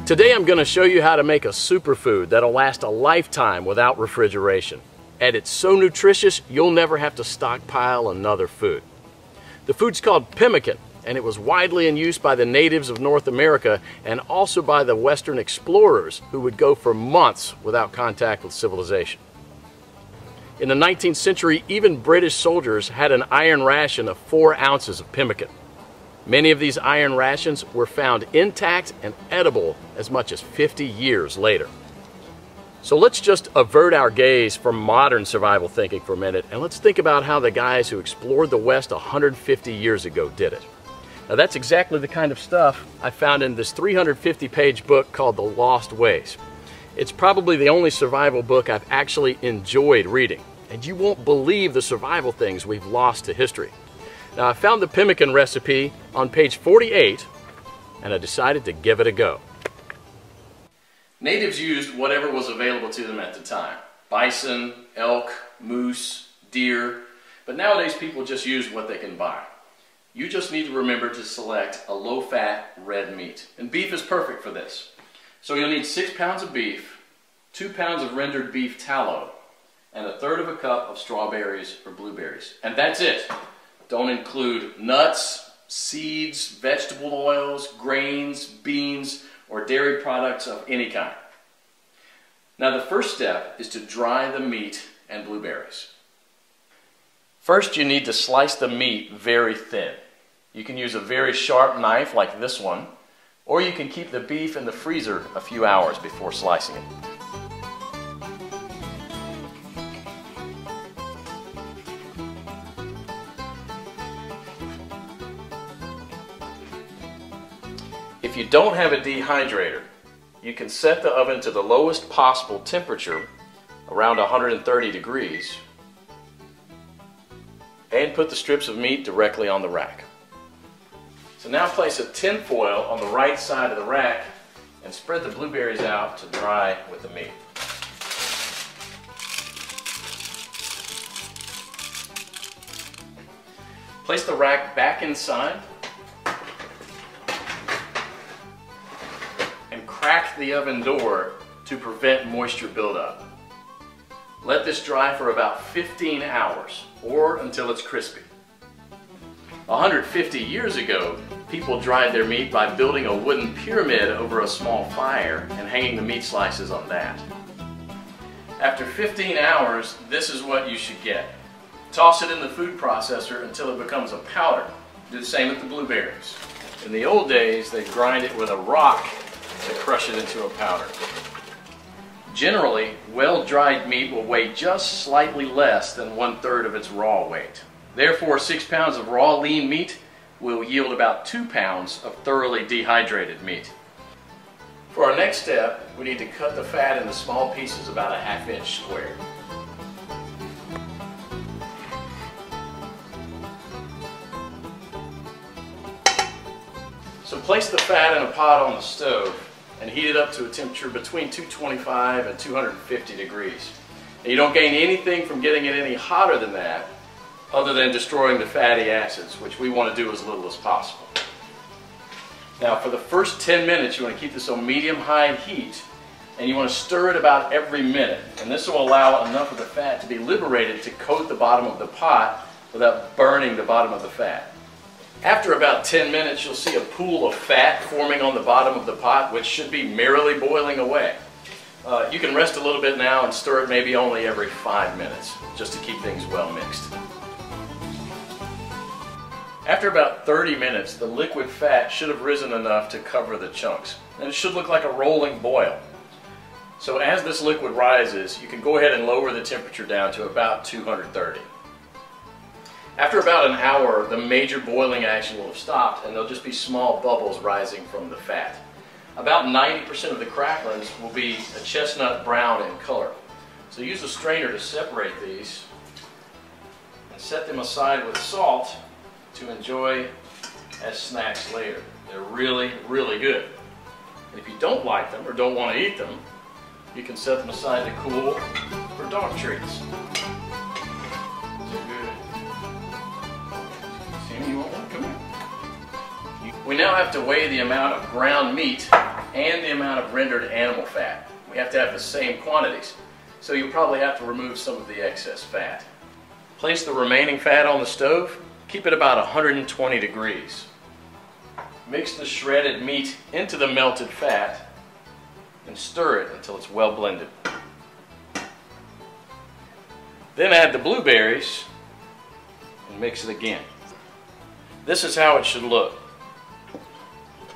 Today I'm going to show you how to make a superfood that'll last a lifetime without refrigeration. And it's so nutritious you'll never have to stockpile another food. The food's called pemmican, and it was widely in use by the natives of North America and also by the Western explorers who would go for months without contact with civilization. In the 19th century, even British soldiers had an iron ration of 4 ounces of pemmican. Many of these iron rations were found intact and edible as much as 50 years later. So let's just avert our gaze from modern survival thinking for a minute, and let's think about how the guys who explored the West 150 years ago did it. Now that's exactly the kind of stuff I found in this 350-page book called The Lost Ways. It's probably the only survival book I've actually enjoyed reading, and you won't believe the survival things we've lost to history. Now I found the pemmican recipe on page 48, and I decided to give it a go. Natives used whatever was available to them at the time. Bison, elk, moose, deer, but nowadays people just use what they can buy. You just need to remember to select a low-fat red meat, and beef is perfect for this. So you'll need 6 pounds of beef, 2 pounds of rendered beef tallow, and 1/3 cup of strawberries or blueberries. And that's it. Don't include nuts, seeds, vegetable oils, grains, beans, or dairy products of any kind. Now the first step is to dry the meat and blueberries. First you need to slice the meat very thin. You can use a very sharp knife like this one, or you can keep the beef in the freezer a few hours before slicing it. If you don't have a dehydrator, you can set the oven to the lowest possible temperature, around 130 degrees, and put the strips of meat directly on the rack. So now place a tin foil on the right side of the rack and spread the blueberries out to dry with the meat. Place the rack back inside and crack the oven door to prevent moisture buildup. Let this dry for about 15 hours or until it's crispy. 150 years ago, people dried their meat by building a wooden pyramid over a small fire and hanging the meat slices on that. After 15 hours, this is what you should get. Toss it in the food processor until it becomes a powder. Do the same with the blueberries. In the old days, they'd grind it with a rock to crush it into a powder. Generally, well-dried meat will weigh just slightly less than 1/3 of its raw weight. Therefore, 6 pounds of raw lean meat will yield about 2 pounds of thoroughly dehydrated meat. For our next step, we need to cut the fat into small pieces about a 1/2 inch square. So place the fat in a pot on the stove and heat it up to a temperature between 225 and 250 degrees. And you don't gain anything from getting it any hotter than that, other than destroying the fatty acids, which we want to do as little as possible. Now for the first 10 minutes you want to keep this on medium-high heat, and you want to stir it about every minute, and this will allow enough of the fat to be liberated to coat the bottom of the pot without burning the bottom of the fat. After about 10 minutes you'll see a pool of fat forming on the bottom of the pot, which should be merrily boiling away. You can rest a little bit now and stir it maybe only every 5 minutes, just to keep things well mixed. After about 30 minutes, the liquid fat should have risen enough to cover the chunks, and it should look like a rolling boil. So as this liquid rises, you can go ahead and lower the temperature down to about 230. After about an hour, the major boiling action will have stopped, and there'll just be small bubbles rising from the fat. About 90% of the cracklings will be a chestnut brown in color. So use a strainer to separate these and set them aside with salt to enjoy as snacks later. They're really, really good. And if you don't like them or don't want to eat them, you can set them aside to cool for dog treats. They're good. Sammy, you want one? Come here. We now have to weigh the amount of ground meat and the amount of rendered animal fat. We have to have the same quantities, so you'll probably have to remove some of the excess fat. Place the remaining fat on the stove. Keep it about 120 degrees. Mix the shredded meat into the melted fat and stir it until it's well blended. Then add the blueberries and mix it again. This is how it should look.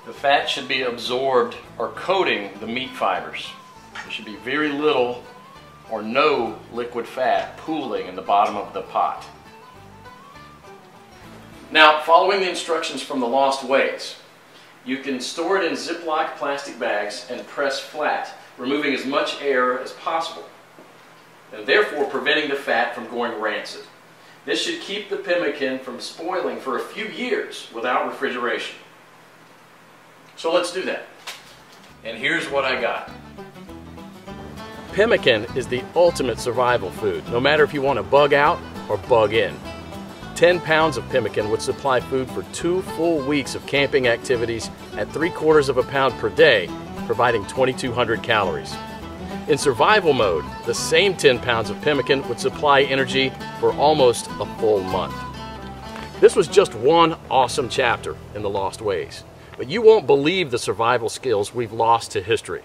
The fat should be absorbed or coating the meat fibers. There should be very little or no liquid fat pooling in the bottom of the pot. Now, following the instructions from the Lost Ways, you can store it in Ziploc plastic bags and press flat, removing as much air as possible, and therefore preventing the fat from going rancid. This should keep the pemmican from spoiling for a few years without refrigeration. So let's do that. And here's what I got. Pemmican is the ultimate survival food, no matter if you want to bug out or bug in. 10 pounds of pemmican would supply food for 2 full weeks of camping activities at 3/4 of a pound per day, providing 2,200 calories. In survival mode, the same 10 pounds of pemmican would supply energy for almost a full month. This was just one awesome chapter in the Lost Ways, but you won't believe the survival skills we've lost to history.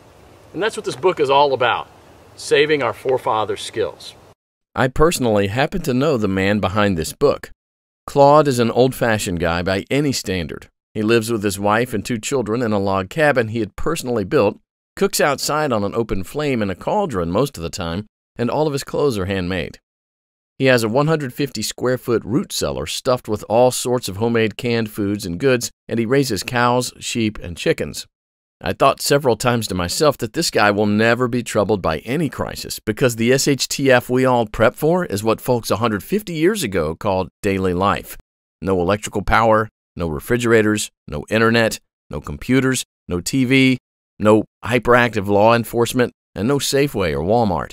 And that's what this book is all about, saving our forefathers' skills. I personally happen to know the man behind this book. Claude is an old-fashioned guy by any standard. He lives with his wife and 2 children in a log cabin he had personally built, cooks outside on an open flame in a cauldron most of the time, and all of his clothes are handmade. He has a 150-square-foot root cellar stuffed with all sorts of homemade canned foods and goods, and he raises cows, sheep, and chickens. I thought several times to myself that this guy will never be troubled by any crisis because the SHTF we all prep for is what folks 150 years ago called daily life. No electrical power, no refrigerators, no internet, no computers, no TV, no hyperactive law enforcement, and no Safeway or Walmart.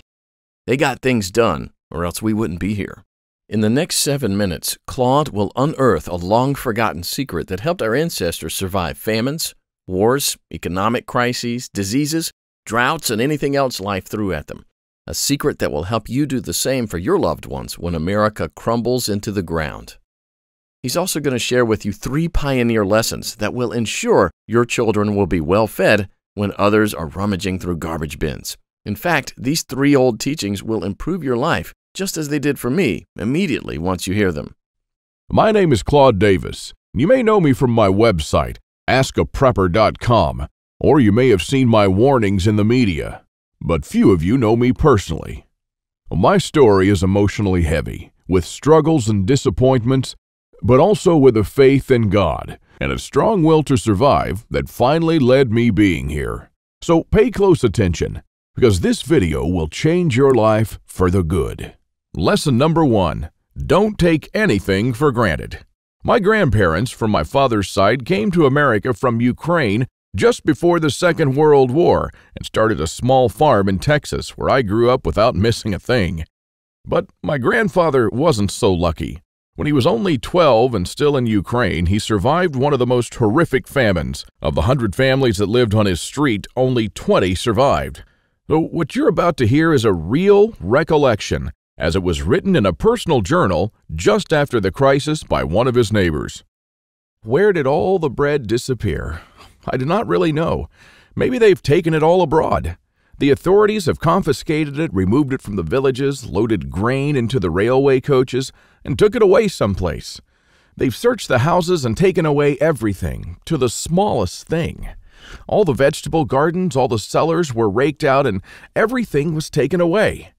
They got things done, or else we wouldn't be here. In the next 7 minutes, Claude will unearth a long-forgotten secret that helped our ancestors survive famines, wars, economic crises, diseases, droughts, and anything else life threw at them. A secret that will help you do the same for your loved ones when America crumbles into the ground. He's also going to share with you 3 pioneer lessons that will ensure your children will be well fed when others are rummaging through garbage bins. In fact, these 3 old teachings will improve your life just as they did for me immediately once you hear them. My name is Claude Davis. You may know me from my website, askaprepper.com, or you may have seen my warnings in the media, but few of you know me personally. My story is emotionally heavy, with struggles and disappointments, but also with a faith in God and a strong will to survive that finally led me being here. So pay close attention, because this video will change your life for the good. Lesson number 1, don't take anything for granted. My grandparents from my father's side came to America from Ukraine just before the Second World War and started a small farm in Texas where I grew up without missing a thing. But my grandfather wasn't so lucky. When he was only 12 and still in Ukraine, he survived one of the most horrific famines. Of the 100 families that lived on his street, only 20 survived. So what you're about to hear is a real recollection, as it was written in a personal journal just after the crisis by one of his neighbors. Where did all the bread disappear? I do not really know. Maybe they've taken it all abroad. The authorities have confiscated it, removed it from the villages, loaded grain into the railway coaches, and took it away someplace. They've searched the houses and taken away everything, to the smallest thing. All the vegetable gardens, all the cellars were raked out, and everything was taken away.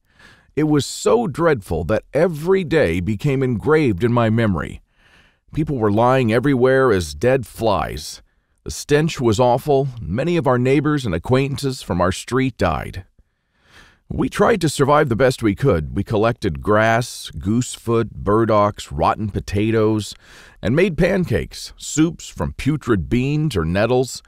It was so dreadful that every day became engraved in my memory. People were lying everywhere as dead flies. The stench was awful. Many of our neighbors and acquaintances from our street died. We tried to survive the best we could. We collected grass, goosefoot, burdocks, rotten potatoes, and made pancakes, soups from putrid beans or nettles,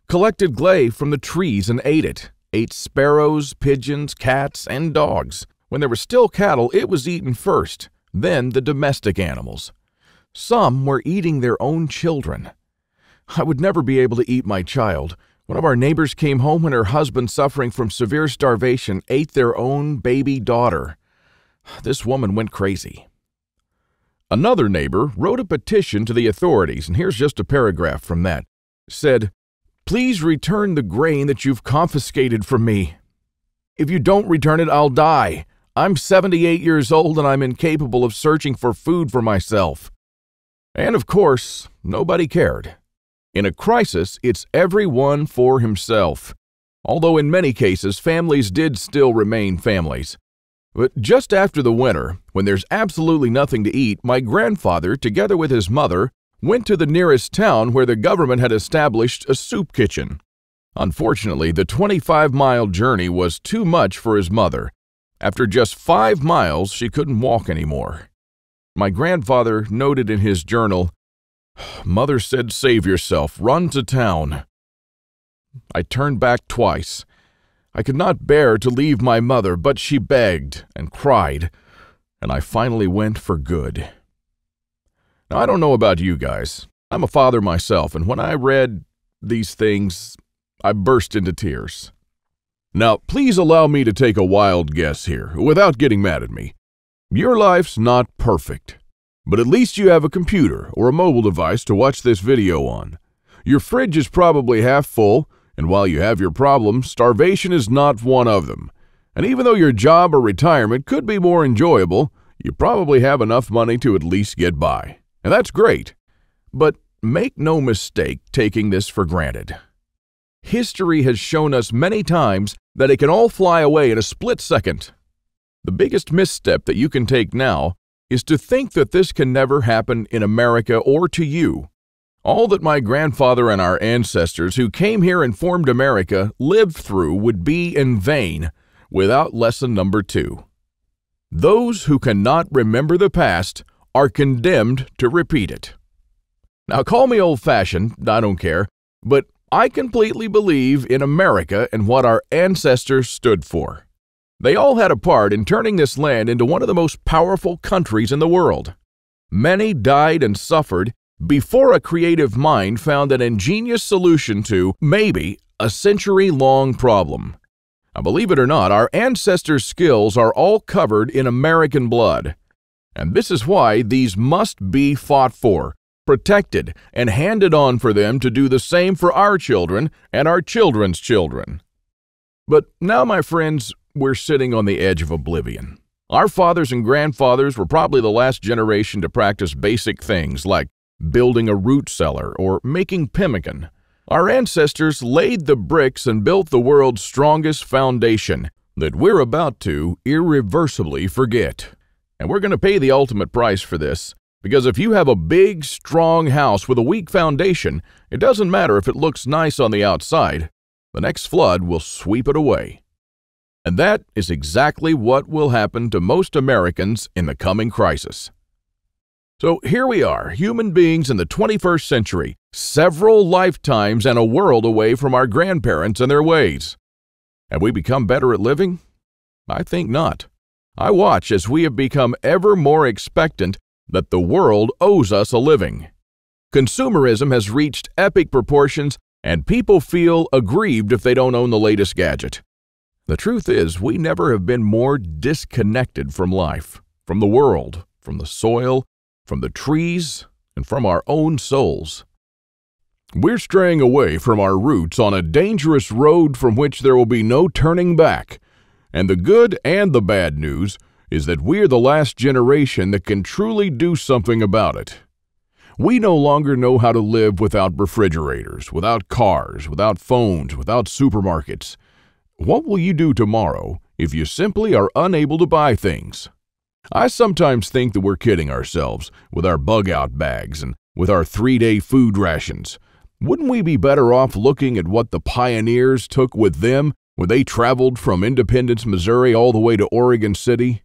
collected clay from the trees and ate it, ate sparrows, pigeons, cats, and dogs. When there were still cattle, it was eaten first, then the domestic animals. Some were eating their own children. I would never be able to eat my child. One of our neighbors came home when her husband, suffering from severe starvation, ate their own baby daughter. This woman went crazy. Another neighbor wrote a petition to the authorities, and here's just a paragraph from that. Said, "Please return the grain that you've confiscated from me. If you don't return it, I'll die. I'm 78 years old and I'm incapable of searching for food for myself." And of course, nobody cared. In a crisis, it's everyone for himself. Although in many cases, families did still remain families. But just after the winter, when there's absolutely nothing to eat, my grandfather, together with his mother, went to the nearest town where the government had established a soup kitchen. Unfortunately, the 25-mile journey was too much for his mother. After just 5 miles, she couldn't walk anymore. My grandfather noted in his journal, "Mother said, save yourself, run to town." I turned back twice. I could not bear to leave my mother, but she begged and cried, and I finally went for good. Now, I don't know about you guys. I'm a father myself, and when I read these things, I burst into tears. Now, please allow me to take a wild guess here, without getting mad at me. Your life's not perfect, but at least you have a computer or a mobile device to watch this video on. Your fridge is probably half full, and while you have your problems, starvation is not one of them. And even though your job or retirement could be more enjoyable, you probably have enough money to at least get by. And that's great. But make no mistake taking this for granted. History has shown us many times that it can all fly away in a split second. The biggest misstep that you can take now is to think that this can never happen in America or to you. All that my grandfather and our ancestors who came here and formed America lived through would be in vain without lesson number 2. Those who cannot remember the past are condemned to repeat it. Now, call me old-fashioned, I don't care, but I completely believe in America and what our ancestors stood for. They all had a part in turning this land into one of the most powerful countries in the world. Many died and suffered before a creative mind found an ingenious solution to, maybe, a century-long problem. Now, believe it or not, our ancestors' skills are all covered in American blood. And this is why these must be fought for, protected, and handed on for them to do the same for our children and our children's children. But now, my friends, we're sitting on the edge of oblivion. Our fathers and grandfathers were probably the last generation to practice basic things like building a root cellar or making pemmican. Our ancestors laid the bricks and built the world's strongest foundation that we're about to irreversibly forget. And we're going to pay the ultimate price for this, because if you have a big, strong house with a weak foundation, it doesn't matter if it looks nice on the outside. The next flood will sweep it away. And that is exactly what will happen to most Americans in the coming crisis. So here we are, human beings in the 21st century, several lifetimes and a world away from our grandparents and their ways. Have we become better at living? I think not. I watch as we have become ever more expectant that the world owes us a living. Consumerism has reached epic proportions, and people feel aggrieved if they don't own the latest gadget. The truth is, we never have been more disconnected from life, from the world, from the soil, from the trees, and from our own souls. We're straying away from our roots on a dangerous road from which there will be no turning back. And the good and the bad news is that we're the last generation that can truly do something about it. We no longer know how to live without refrigerators, without cars, without phones, without supermarkets. What will you do tomorrow if you simply are unable to buy things? I sometimes think that we're kidding ourselves with our bug-out bags and with our 3-day food rations. Wouldn't we be better off looking at what the pioneers took with them when they traveled from Independence, Missouri all the way to Oregon City?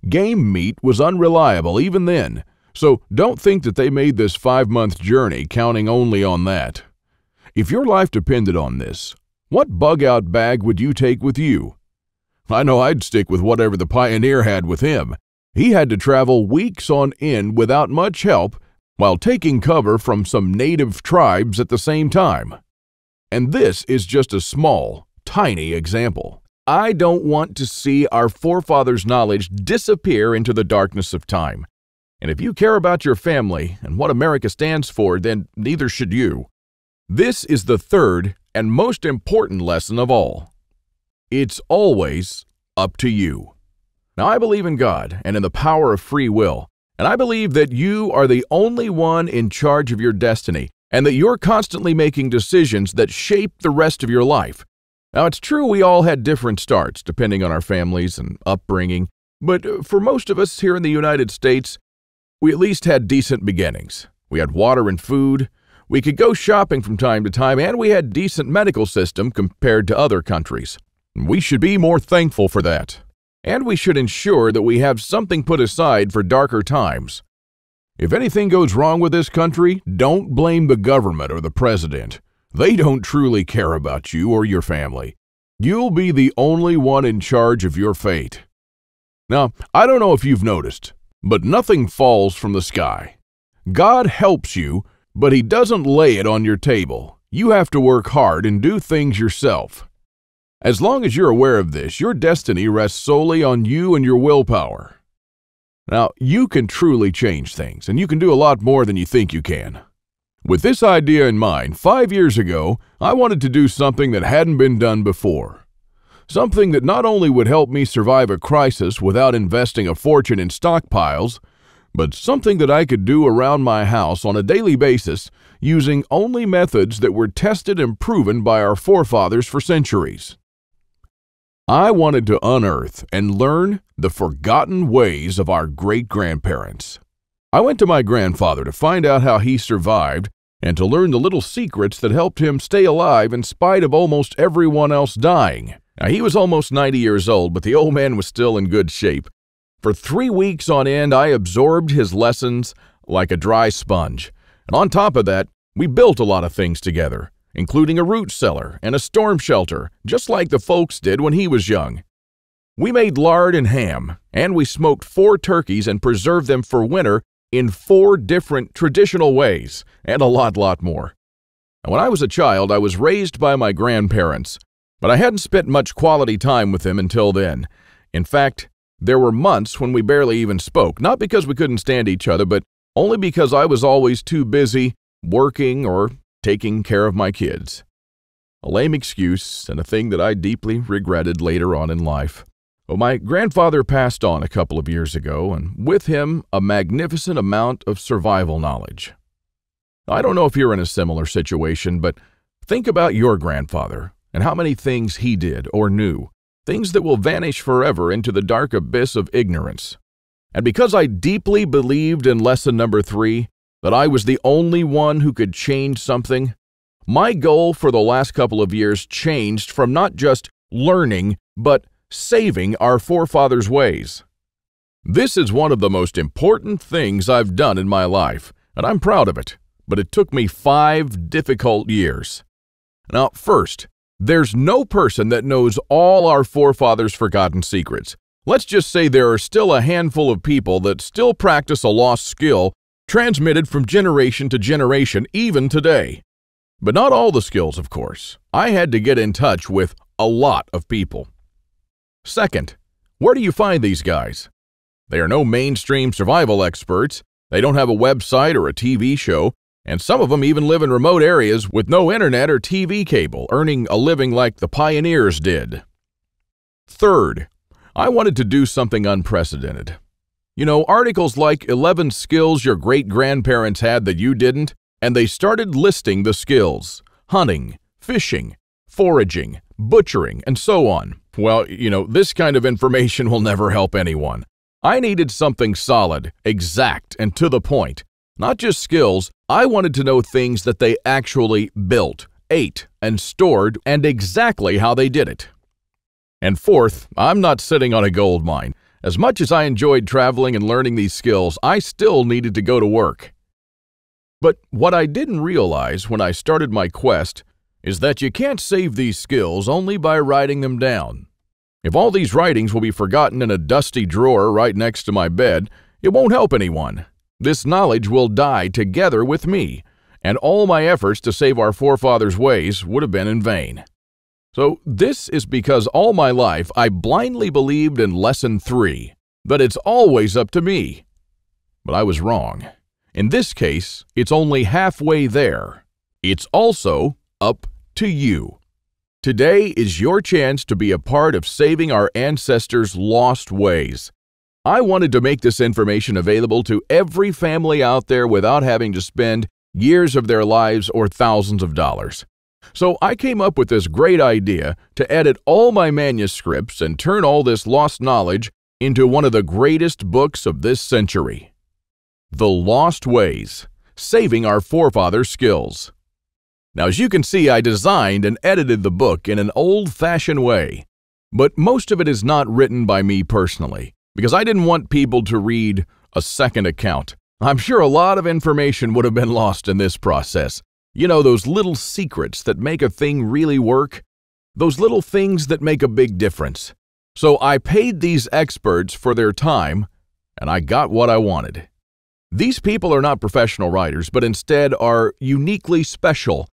Game meat was unreliable even then, so don't think that they made this 5-month journey counting only on that. If your life depended on this, what bug-out bag would you take with you? I know I'd stick with whatever the pioneer had with him. He had to travel weeks on end without much help while taking cover from some native tribes at the same time. And this is just a small, tiny example. I don't want to see our forefathers' knowledge disappear into the darkness of time. And if you care about your family and what America stands for, then neither should you. This is the third and most important lesson of all. It's always up to you. Now, I believe in God and in the power of free will, and I believe that you are the only one in charge of your destiny, and that you're constantly making decisions that shape the rest of your life. Now, it's true we all had different starts depending on our families and upbringing, but for most of us here in the United States, we at least had decent beginnings. We had water and food, we could go shopping from time to time, and we had a decent medical system compared to other countries. We should be more thankful for that. And we should ensure that we have something put aside for darker times. If anything goes wrong with this country, don't blame the government or the president. They don't truly care about you or your family. You'll be the only one in charge of your fate. Now, I don't know if you've noticed, but nothing falls from the sky. God helps you, but He doesn't lay it on your table. You have to work hard and do things yourself. As long as you're aware of this, your destiny rests solely on you and your willpower. Now, you can truly change things, and you can do a lot more than you think you can. With this idea in mind, 5 years ago, I wanted to do something that hadn't been done before. Something that not only would help me survive a crisis without investing a fortune in stockpiles, but something that I could do around my house on a daily basis using only methods that were tested and proven by our forefathers for centuries. I wanted to unearth and learn the forgotten ways of our great-grandparents. I went to my grandfather to find out how he survived and to learn the little secrets that helped him stay alive in spite of almost everyone else dying. Now, he was almost 90 years old, but the old man was still in good shape. For 3 weeks on end, I absorbed his lessons like a dry sponge. And on top of that, we built a lot of things together, including a root cellar and a storm shelter, just like the folks did when he was young. We made lard and ham, and we smoked 4 turkeys and preserved them for winter in 4 different traditional ways, and a lot more. And when I was a child, I was raised by my grandparents, but I hadn't spent much quality time with them until then. In fact, there were months when we barely even spoke, not because we couldn't stand each other, but only because I was always too busy working or taking care of my kids. A lame excuse and a thing that I deeply regretted later on in life. Well, my grandfather passed on a couple of years ago, and with him, a magnificent amount of survival knowledge. I don't know if you're in a similar situation, but think about your grandfather and how many things he did or knew, things that will vanish forever into the dark abyss of ignorance. And because I deeply believed in lesson number 3, that I was the only one who could change something, my goal for the last couple of years changed from not just learning, but saving our forefathers' ways. This is one of the most important things I've done in my life, and I'm proud of it, but it took me 5 difficult years. Now, first, there's no person that knows all our forefathers' forgotten secrets. Let's just say there are still a handful of people that still practice a lost skill transmitted from generation to generation, even today. But not all the skills, of course. I had to get in touch with a lot of people. Second, where do you find these guys? They are no mainstream survival experts. They don't have a website or a TV show, and some of them even live in remote areas with no internet or TV cable, earning a living like the pioneers did. Third, I wanted to do something unprecedented. You know, articles like 11 skills your great-grandparents had that you didn't, and they started listing the skills: hunting, fishing, foraging, butchering, and so on. Well, you know, this kind of information will never help anyone. I needed something solid, exact, and to the point. Not just skills, I wanted to know things that they actually built, ate, and stored, and exactly how they did it. And fourth, I'm not sitting on a gold mine. As much as I enjoyed traveling and learning these skills, I still needed to go to work. But what I didn't realize when I started my quest is that you can't save these skills only by writing them down. If all these writings will be forgotten in a dusty drawer right next to my bed, it won't help anyone. This knowledge will die together with me, and all my efforts to save our forefathers' ways would have been in vain. So this is because all my life I blindly believed in Lesson 3, that it's always up to me. But I was wrong. In this case, it's only halfway there. It's also up to you. Today is your chance to be a part of saving our ancestors' lost ways. I wanted to make this information available to every family out there without having to spend years of their lives or thousands of dollars. So I came up with this great idea to edit all my manuscripts and turn all this lost knowledge into one of the greatest books of this century. The Lost Ways, Saving Our Forefathers' Skills. Now, as you can see, I designed and edited the book in an old-fashioned way, but most of it is not written by me personally, because I didn't want people to read a second account. I'm sure a lot of information would have been lost in this process. You know, those little secrets that make a thing really work? Those little things that make a big difference. So I paid these experts for their time, and I got what I wanted. These people are not professional writers, but instead are uniquely special.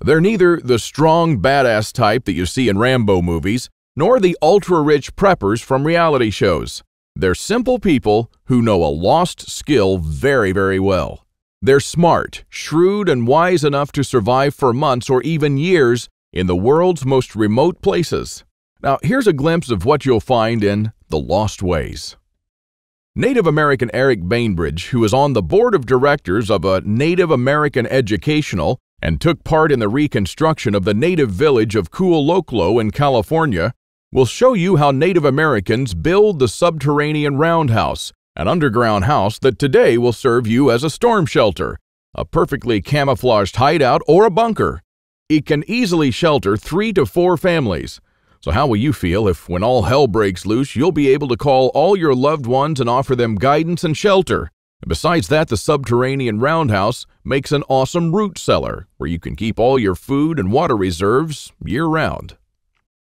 They're neither the strong, badass type that you see in Rambo movies, nor the ultra-rich preppers from reality shows. They're simple people who know a lost skill very, very well. They're smart, shrewd, and wise enough to survive for months or even years in the world's most remote places. Now, here's a glimpse of what you'll find in The Lost Ways. Native American Eric Bainbridge, who is on the board of directors of a Native American educational and took part in the reconstruction of the native village of Kualoklo in California, will show you how Native Americans build the subterranean roundhouse, an underground house that today will serve you as a storm shelter, a perfectly camouflaged hideout, or a bunker. It can easily shelter 3 to 4 families. So how will you feel if, when all hell breaks loose, you'll be able to call all your loved ones and offer them guidance and shelter? And besides that, the subterranean roundhouse makes an awesome root cellar where you can keep all your food and water reserves year-round.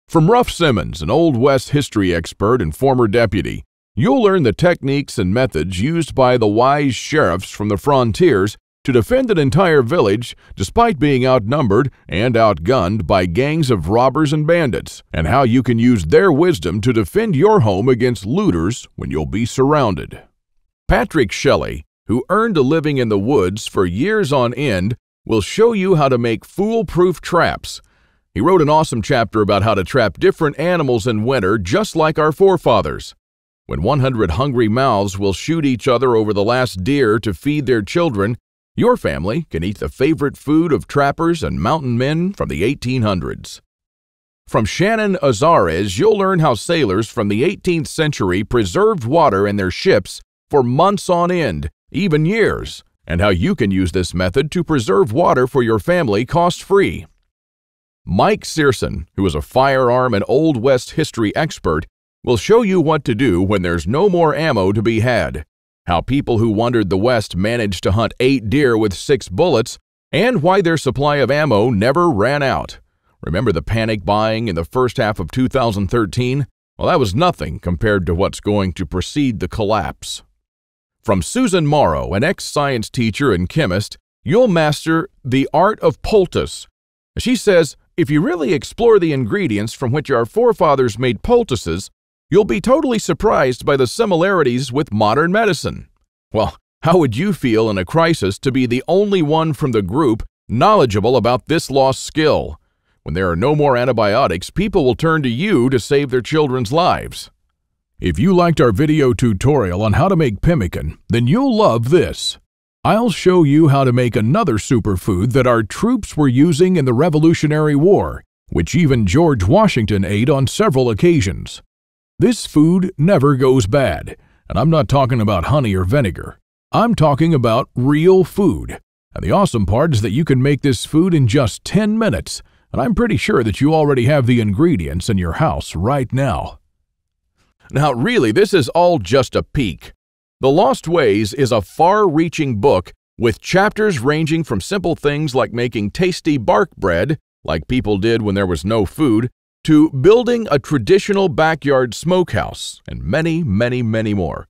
From Ruff Simmons, an Old West history expert and former deputy, you'll learn the techniques and methods used by the wise sheriffs from the frontiers to defend an entire village despite being outnumbered and outgunned by gangs of robbers and bandits, and how you can use their wisdom to defend your home against looters when you'll be surrounded. Patrick Shelley, who earned a living in the woods for years on end, will show you how to make foolproof traps. He wrote an awesome chapter about how to trap different animals in winter just like our forefathers. When 100 hungry mouths will shoot each other over the last deer to feed their children, your family can eat the favorite food of trappers and mountain men from the 1800s. From Shannon Azares, you'll learn how sailors from the 18th century preserved water in their ships for months on end, even years, and how you can use this method to preserve water for your family cost-free. Mike Searson, who is a firearm and Old West history expert, will show you what to do when there's no more ammo to be had, how people who wandered the West managed to hunt 8 deer with 6 bullets, and why their supply of ammo never ran out. Remember the panic buying in the first half of 2013? Well, that was nothing compared to what's going to precede the collapse. From Susan Morrow, an ex-science teacher and chemist, you'll master the art of poultice. She says, if you really explore the ingredients from which our forefathers made poultices, you'll be totally surprised by the similarities with modern medicine. Well, how would you feel in a crisis to be the only one from the group knowledgeable about this lost skill? When there are no more antibiotics, people will turn to you to save their children's lives. If you liked our video tutorial on how to make pemmican, then you'll love this. I'll show you how to make another superfood that our troops were using in the Revolutionary War, which even George Washington ate on several occasions. This food never goes bad, and I'm not talking about honey or vinegar. I'm talking about real food. And the awesome part is that you can make this food in just 10 minutes, and I'm pretty sure that you already have the ingredients in your house right now. Now, really, this is all just a peek. The Lost Ways is a far-reaching book with chapters ranging from simple things like making tasty bark bread, like people did when there was no food, to building a traditional backyard smokehouse, and many, many, many more.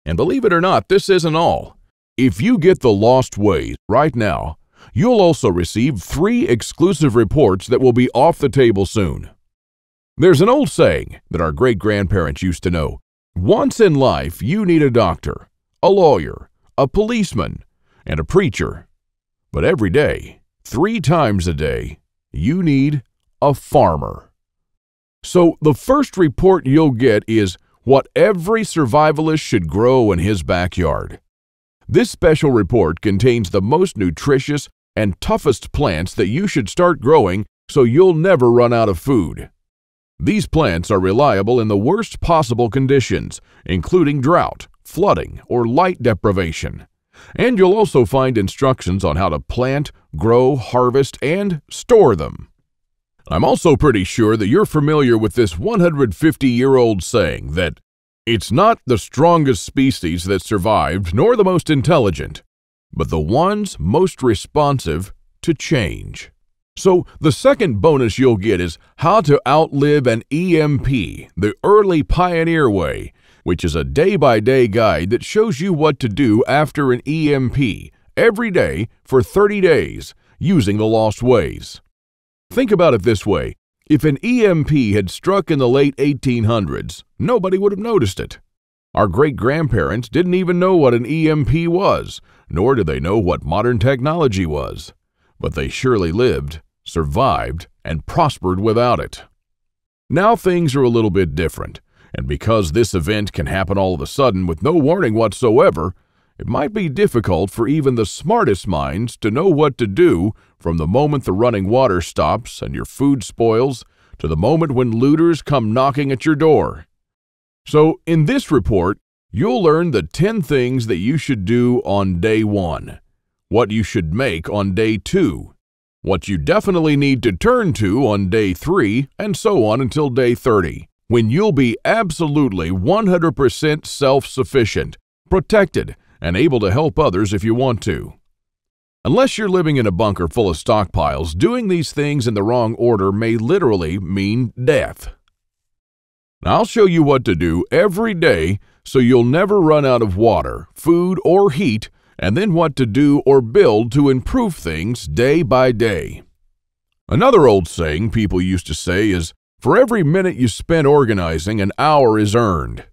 And believe it or not, this isn't all. If you get The Lost Ways right now, You'll also receive 3 exclusive reports that will be off the table soon. There's an old saying that our great-grandparents used to know. Once in life, you need a doctor, a lawyer, a policeman, and a preacher. But every day, 3 times a day, you need a farmer. So the first report you'll get is what every survivalist should grow in his backyard. This special report contains the most nutritious and toughest plants that you should start growing so you'll never run out of food. These plants are reliable in the worst possible conditions, including drought, flooding, or light deprivation. And you'll also find instructions on how to plant, grow, harvest, and store them. I'm also pretty sure that you're familiar with this 150-year-old saying that it's not the strongest species that survived nor the most intelligent, but the ones most responsive to change. So the second bonus you'll get is how to outlive an EMP, the early pioneer way, which is a day-by-day guide that shows you what to do after an EMP every day for 30 days using the lost ways. Think about it this way. If an EMP had struck in the late 1800s, nobody would have noticed it. Our great-grandparents didn't even know what an EMP was, nor did they know what modern technology was. But they surely lived, survived, and prospered without it. Now things are a little bit different, and because this event can happen all of a sudden with no warning whatsoever, it might be difficult for even the smartest minds to know what to do from the moment the running water stops and your food spoils to the moment when looters come knocking at your door. So in this report, you'll learn the 10 things that you should do on day 1, what you should make on day 2, what you definitely need to turn to on day 3, and so on until day 30, when you'll be absolutely 100% self-sufficient, protected, and able to help others if you want to. Unless you're living in a bunker full of stockpiles, doing these things in the wrong order may literally mean death. Now, I'll show you what to do every day so you'll never run out of water, food, or heat, and then what to do or build to improve things day by day. Another old saying people used to say is, for every minute you spend organizing, an hour is earned.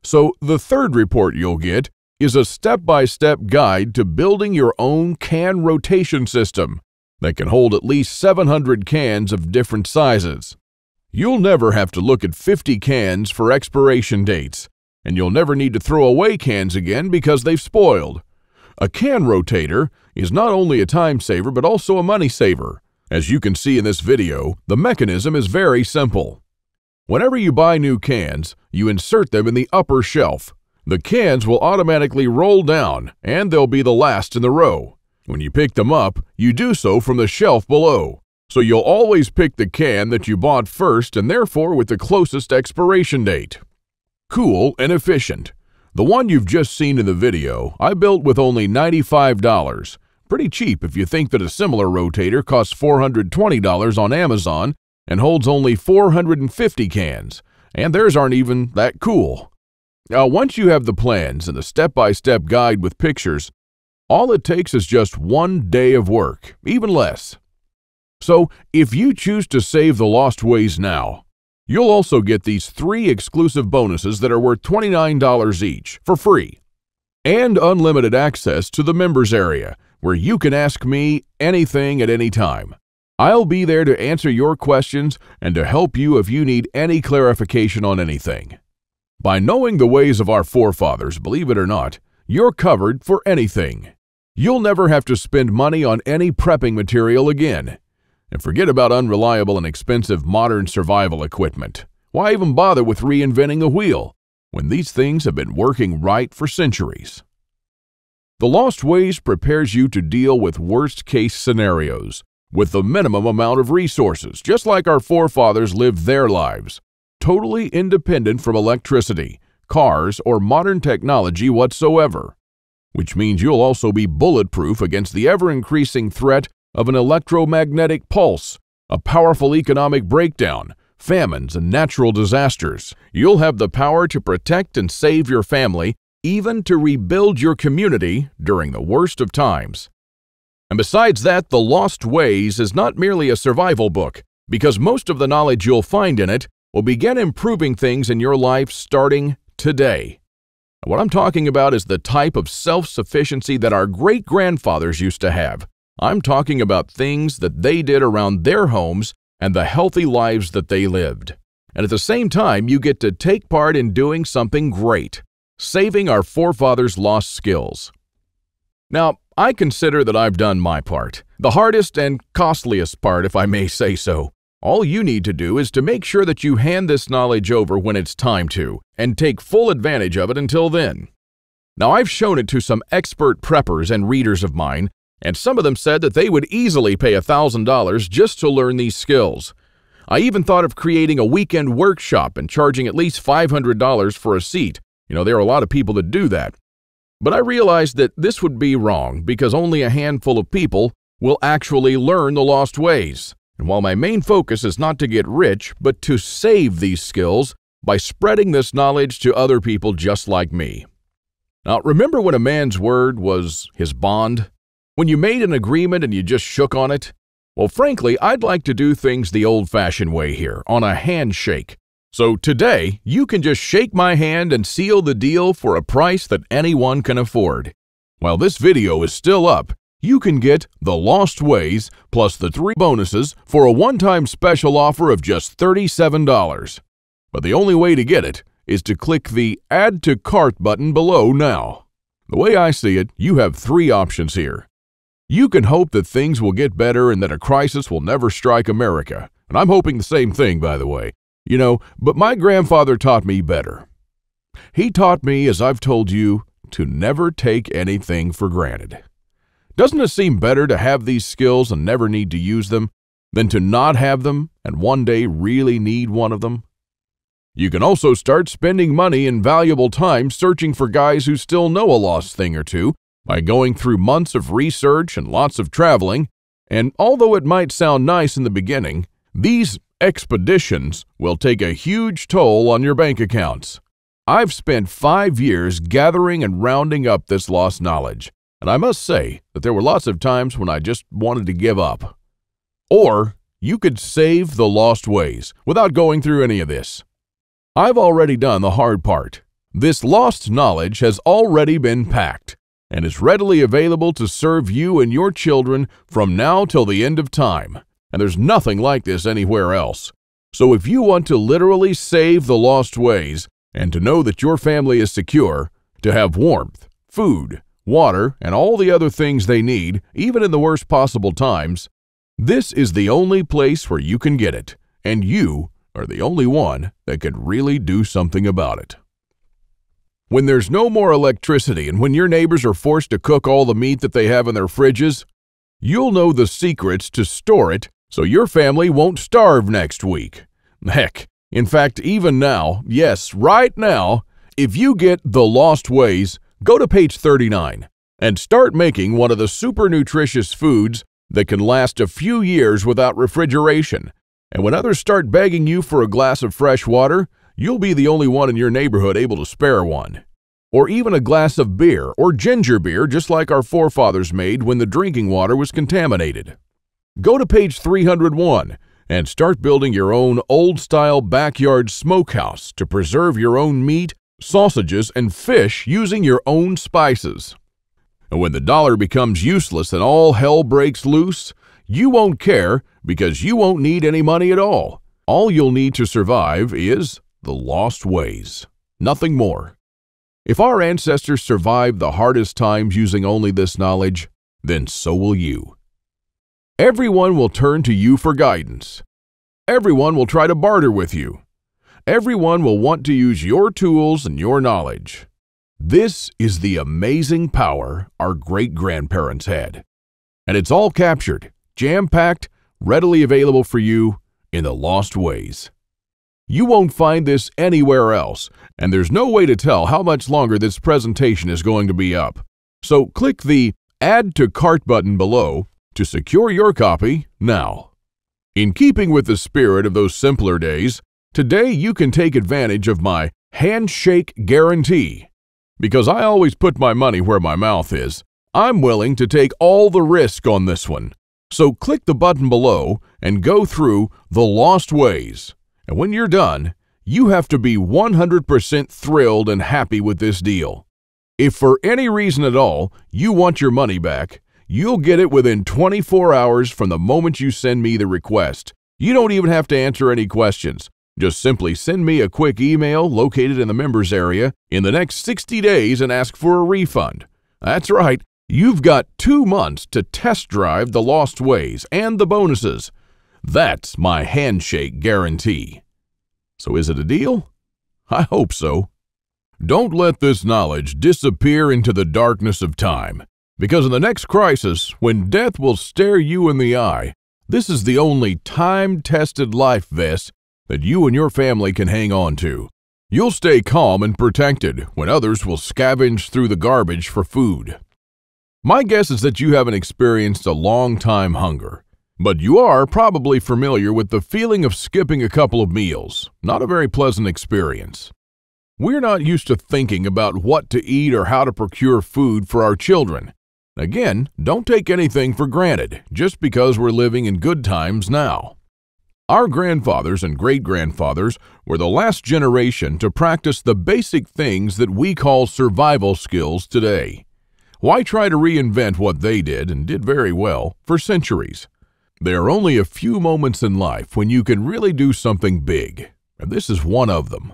So the third report you'll get is a step-by-step guide to building your own can rotation system that can hold at least 700 cans of different sizes. You'll never have to look at 50 cans for expiration dates, and you'll never need to throw away cans again because they've spoiled. A can rotator is not only a time saver but also a money saver. As you can see in this video, the mechanism is very simple. Whenever you buy new cans, you insert them in the upper shelf. The cans will automatically roll down, and they'll be the last in the row. When you pick them up, you do so from the shelf below. So you'll always pick the can that you bought first and therefore with the closest expiration date. Cool and efficient. The one you've just seen in the video, I built with only $95. Pretty cheap if you think that a similar rotator costs $420 on Amazon and holds only 450 cans, and theirs aren't even that cool. Now, once you have the plans and the step-by-step guide with pictures, all it takes is just 1 day of work, even less. So, if you choose to save the lost ways now, you'll also get these 3 exclusive bonuses that are worth $29 each for free, and unlimited access to the members area, where you can ask me anything at any time. I'll be there to answer your questions and to help you if you need any clarification on anything. By knowing the ways of our forefathers, believe it or not, you're covered for anything. You'll never have to spend money on any prepping material again. And forget about unreliable and expensive modern survival equipment. Why even bother with reinventing the wheel when these things have been working right for centuries? The Lost Ways prepares you to deal with worst-case scenarios with the minimum amount of resources, just like our forefathers lived their lives, totally independent from electricity, cars, or modern technology whatsoever, which means you'll also be bulletproof against the ever-increasing threat of an electromagnetic pulse, a powerful economic breakdown, famines, and natural disasters. You'll have the power to protect and save your family, even to rebuild your community during the worst of times. And besides that, The Lost Ways is not merely a survival book, because most of the knowledge you'll find in it will begin improving things in your life starting today. What I'm talking about is the type of self-sufficiency that our great-grandfathers used to have. I'm talking about things that they did around their homes and the healthy lives that they lived. And at the same time, you get to take part in doing something great, saving our forefathers' lost skills. Now, I consider that I've done my part, the hardest and costliest part, if I may say so. All you need to do is to make sure that you hand this knowledge over when it's time to, and take full advantage of it until then. Now, I've shown it to some expert preppers and readers of mine, and some of them said that they would easily pay $1,000 just to learn these skills. I even thought of creating a weekend workshop and charging at least $500 for a seat. There are a lot of people that do that. But I realized that this would be wrong because only a handful of people will actually learn the lost ways. And while my main focus is not to get rich, but to save these skills by spreading this knowledge to other people just like me. Now, remember when a man's word was his bond? When you made an agreement and you just shook on it? Well, frankly, I'd like to do things the old-fashioned way here, on a handshake. So today, you can just shake my hand and seal the deal for a price that anyone can afford. While this video is still up, you can get The Lost Ways plus the 3 bonuses for a one-time special offer of just $37. But the only way to get it is to click the Add to Cart button below now. The way I see it, you have 3 options here. You can hope that things will get better and that a crisis will never strike America. And I'm hoping the same thing, by the way. But my grandfather taught me better. He taught me, as I've told you, to never take anything for granted. Doesn't it seem better to have these skills and never need to use them than to not have them and one day really need one of them? You can also start spending money and valuable time searching for guys who still know a lost thing or two by going through months of research and lots of traveling. And although it might sound nice in the beginning, these expeditions will take a huge toll on your bank accounts. I've spent 5 years gathering and rounding up this lost knowledge. And I must say that there were lots of times when I just wanted to give up. Or you could save the lost ways without going through any of this. I've already done the hard part. This lost knowledge has already been packed and is readily available to serve you and your children from now till the end of time. And there's nothing like this anywhere else. So if you want to literally save the lost ways and to know that your family is secure, to have warmth, food, water, and all the other things they need, even in the worst possible times, this is the only place where you can get it, and you are the only one that could really do something about it. When there's no more electricity and when your neighbors are forced to cook all the meat that they have in their fridges, you'll know the secrets to store it so your family won't starve next week. Heck, in fact, even now, yes, right now, if you get The Lost Ways, go to page 39 and start making one of the super nutritious foods that can last a few years without refrigeration. And when others start begging you for a glass of fresh water, you'll be the only one in your neighborhood able to spare one. Or even a glass of beer or ginger beer, just like our forefathers made when the drinking water was contaminated. Go to page 301 and start building your own old-style backyard smokehouse to preserve your own meat, sausages, and fish using your own spices. And when the dollar becomes useless and all hell breaks loose, you won't care because you won't need any money at all. All you'll need to survive is the lost ways. Nothing more. If our ancestors survived the hardest times using only this knowledge, then so will you. Everyone will turn to you for guidance. Everyone will try to barter with you. Everyone will want to use your tools and your knowledge. This is the amazing power our great-grandparents had. And it's all captured, jam-packed, readily available for you in The Lost Ways. You won't find this anywhere else, and there's no way to tell how much longer this presentation is going to be up. So click the Add to Cart button below to secure your copy now. In keeping with the spirit of those simpler days, today you can take advantage of my handshake guarantee. Because I always put my money where my mouth is, I'm willing to take all the risk on this one. So click the button below and go through The Lost Ways. And when you're done, you have to be 100% thrilled and happy with this deal. If for any reason at all you want your money back, you'll get it within 24 hours from the moment you send me the request. You don't even have to answer any questions. Just simply send me a quick email located in the members area in the next 60 days and ask for a refund. That's right, you've got 2 months to test drive The Lost Ways and the bonuses. That's my handshake guarantee. So is it a deal? I hope so. Don't let this knowledge disappear into the darkness of time, because in the next crisis, when death will stare you in the eye, this is the only time-tested life vest that you and your family can hang on to. You'll stay calm and protected when others will scavenge through the garbage for food. My guess is that you haven't experienced a long-time hunger, but you are probably familiar with the feeling of skipping a couple of meals. Not a very pleasant experience. We're not used to thinking about what to eat or how to procure food for our children. Again, don't take anything for granted just because we're living in good times now. Our grandfathers and great-grandfathers were the last generation to practice the basic things that we call survival skills today. Why try to reinvent what they did, and did very well, for centuries? There are only a few moments in life when you can really do something big, and this is one of them.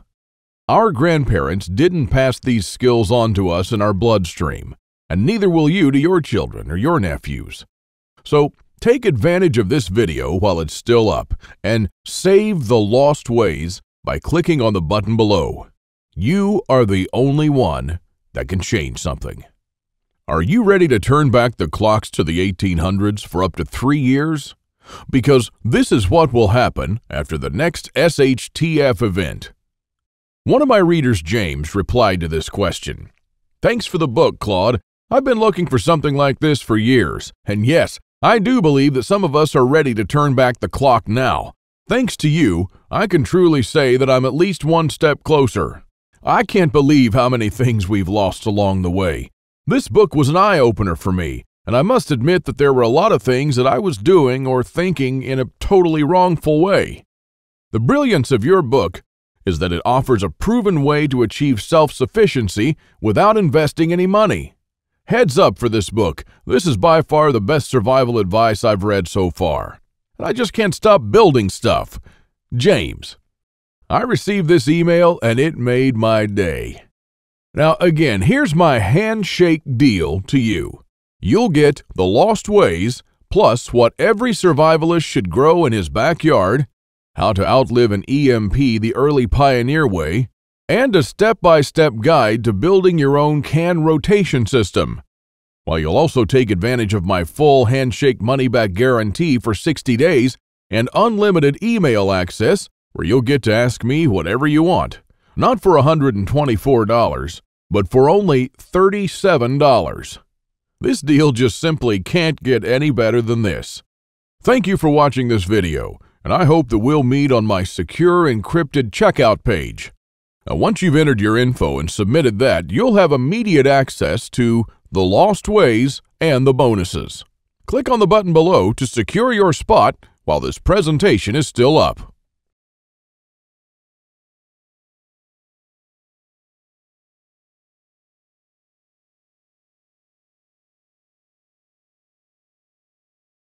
Our grandparents didn't pass these skills on to us in our bloodstream, and neither will you to your children or your nephews. So take advantage of this video while it's still up, and save The Lost Ways by clicking on the button below. You are the only one that can change something. Are you ready to turn back the clocks to the 1800s for up to 3 years? Because this is what will happen after the next SHTF event. One of my readers, James, replied to this question. Thanks for the book, Claude. I've been looking for something like this for years. And yes, I do believe that some of us are ready to turn back the clock now. Thanks to you, I can truly say that I'm at least one step closer. I can't believe how many things we've lost along the way. This book was an eye-opener for me, and I must admit that there were a lot of things that I was doing or thinking in a totally wrongful way. The brilliance of your book is that it offers a proven way to achieve self-sufficiency without investing any money. Heads up for this book. This is by far the best survival advice I've read so far. And I just can't stop building stuff. James. I received this email and it made my day. Now again, here's my handshake deal to you. You'll get The Lost Ways, plus what every survivalist should grow in his backyard, how to outlive an EMP the early pioneer way, and a step-by-step guide to building your own can rotation system. While you'll also take advantage of my full handshake money-back guarantee for 60 days and unlimited email access where you'll get to ask me whatever you want. Not for $124, but for only $37. This deal just simply can't get any better than this. Thank you for watching this video, and I hope that we'll meet on my secure encrypted checkout page. Now, once you've entered your info and submitted that, you'll have immediate access to The Lost Ways and the bonuses. Click on the button below to secure your spot while this presentation is still up.